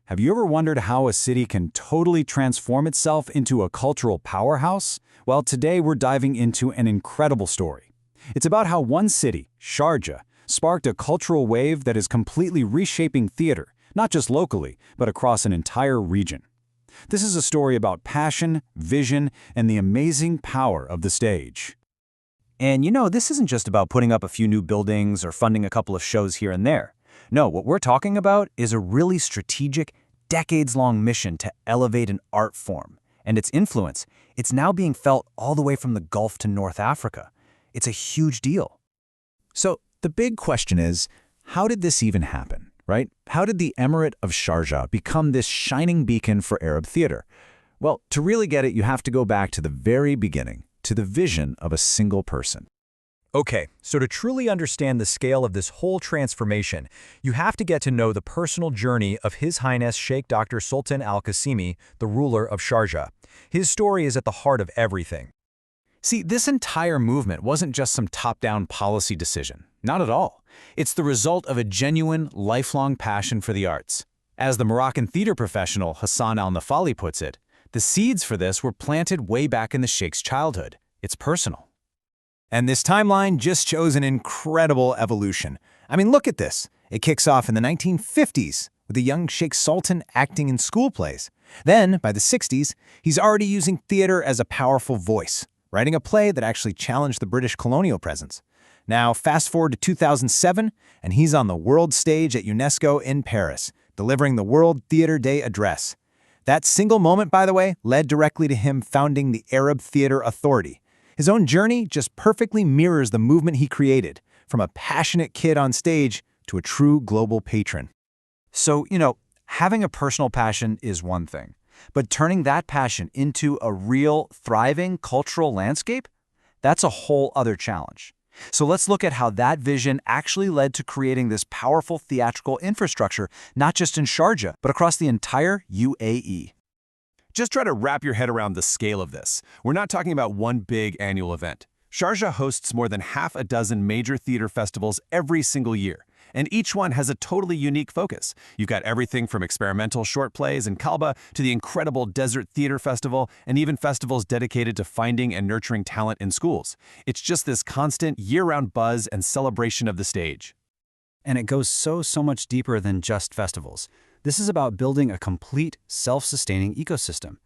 Have you ever wondered how a city can totally transform itself into a cultural powerhouse? Well, today we're diving into an incredible story. It's about how one city, Sharjah, sparked a cultural wave that is completely reshaping theater, not just locally, but across an entire region. This is a story about passion, vision, and the amazing power of the stage. And this isn't just about putting up a few new buildings or funding a couple of shows here and there. No, what we're talking about is a really strategic, decades-long mission to elevate an art form. And its influence, it's now being felt all the way from the Gulf to North Africa. It's a huge deal. So the big question is, how did this even happen, right? How did the Emirate of Sharjah become this shining beacon for Arab theater? Well, to really get it, you have to go back to the very beginning, to the vision of a single person. Okay, so to truly understand the scale of this whole transformation, you have to get to know the personal journey of His Highness Sheikh Dr. Sultan Al-Qasimi, the ruler of Sharjah. His story is at the heart of everything. See, this entire movement wasn't just some top-down policy decision. Not at all. It's the result of a genuine, lifelong passion for the arts. As the Moroccan theater professional Hassan al-Nafali puts it, the seeds for this were planted way back in the Sheikh's childhood. It's personal. And this timeline just shows an incredible evolution. I mean, look at this. It kicks off in the 1950s with the young Sheikh Sultan acting in school plays. Then, by the 60s, he's already using theater as a powerful voice, writing a play that actually challenged the British colonial presence. Now, fast forward to 2007, and he's on the world stage at UNESCO in Paris, delivering the World Theater Day address. That single moment, by the way, led directly to him founding the Arab Theater Authority. His own journey just perfectly mirrors the movement he created, from a passionate kid on stage to a true global patron. So, having a personal passion is one thing, but turning that passion into a real, thriving cultural landscape, that's a whole other challenge. So let's look at how that vision actually led to creating this powerful theatrical infrastructure, not just in Sharjah, but across the entire UAE. Just try to wrap your head around the scale of this. We're not talking about one big annual event. Sharjah hosts more than half a dozen major theater festivals every single year, and each one has a totally unique focus. You've got everything from experimental short plays in Kalba to the incredible Desert Theater Festival, and even festivals dedicated to finding and nurturing talent in schools. It's just this constant year-round buzz and celebration of the stage. And it goes so much deeper than just festivals. This is about building a complete, self-sustaining ecosystem.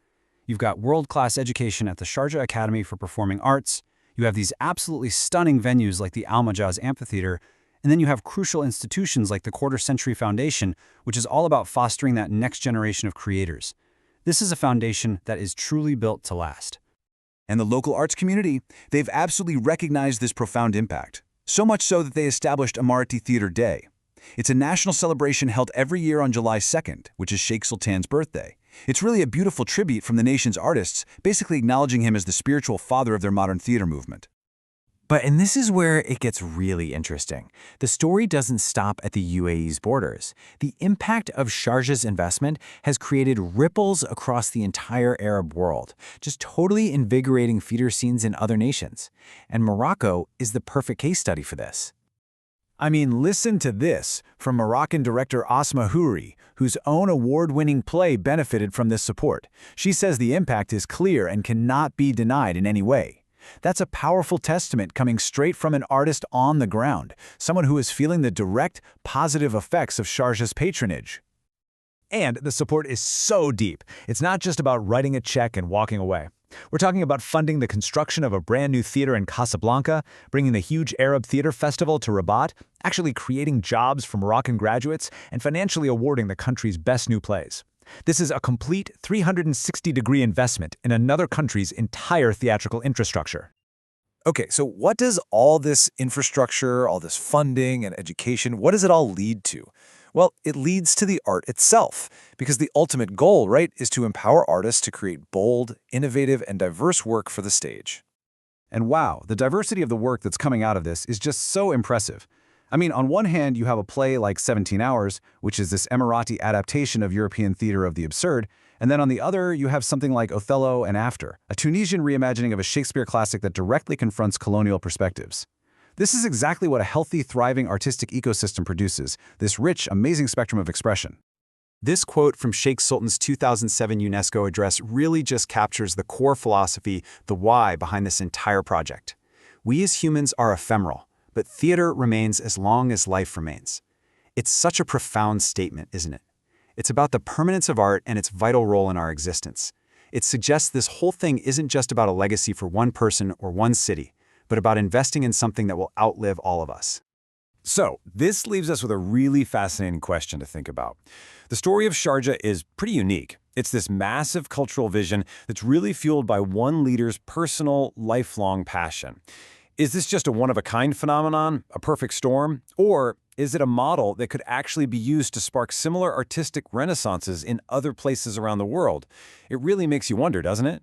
You've got world-class education at the Sharjah Academy for Performing Arts, you have these absolutely stunning venues like the Al-Majaz Amphitheater, and then you have crucial institutions like the Quarter Century Foundation, which is all about fostering that next generation of creators. This is a foundation that is truly built to last. And the local arts community, they've absolutely recognized this profound impact. So much so that they established Emirati Theater Day. It's a national celebration held every year on July 2nd, which is Sheikh Sultan's birthday. It's really a beautiful tribute from the nation's artists, basically acknowledging him as the spiritual father of their modern theater movement. And this is where it gets really interesting. The story doesn't stop at the UAE's borders. The impact of Sharjah's investment has created ripples across the entire Arab world, just totally invigorating theater scenes in other nations. And Morocco is the perfect case study for this. I mean, listen to this from Moroccan director Asma Houri, whose own award-winning play benefited from this support. She says the impact is clear and cannot be denied in any way. That's a powerful testament coming straight from an artist on the ground, someone who is feeling the direct, positive effects of Sharjah's patronage. And the support is so deep. It's not just about writing a check and walking away. We're talking about funding the construction of a brand new theater in Casablanca, bringing the huge Arab Theater Festival to Rabat, actually creating jobs for Moroccan graduates, and financially awarding the country's best new plays. This is a complete 360-degree investment in another country's entire theatrical infrastructure. Okay, so what does all this infrastructure, all this funding and education, what does it all lead to? Well, it leads to the art itself, because the ultimate goal, right, is to empower artists to create bold, innovative, and diverse work for the stage. And wow, the diversity of the work that's coming out of this is just so impressive. I mean, on one hand, you have a play like 17 Hours, which is this Emirati adaptation of European theater of the absurd, and then on the other, you have something like Othello and After, a Tunisian reimagining of a Shakespeare classic that directly confronts colonial perspectives. This is exactly what a healthy, thriving artistic ecosystem produces, this rich, amazing spectrum of expression. This quote from Sheikh Sultan's 2007 UNESCO address really just captures the core philosophy, the why behind this entire project. We as humans are ephemeral, but theater remains as long as life remains. It's such a profound statement, isn't it? It's about the permanence of art and its vital role in our existence. It suggests this whole thing isn't just about a legacy for one person or one city, but about investing in something that will outlive all of us. So, this leaves us with a really fascinating question to think about. The story of Sharjah is pretty unique. It's this massive cultural vision that's really fueled by one leader's personal, lifelong passion. Is this just a one-of-a-kind phenomenon, a perfect storm? Or is it a model that could actually be used to spark similar artistic renaissances in other places around the world? It really makes you wonder, doesn't it?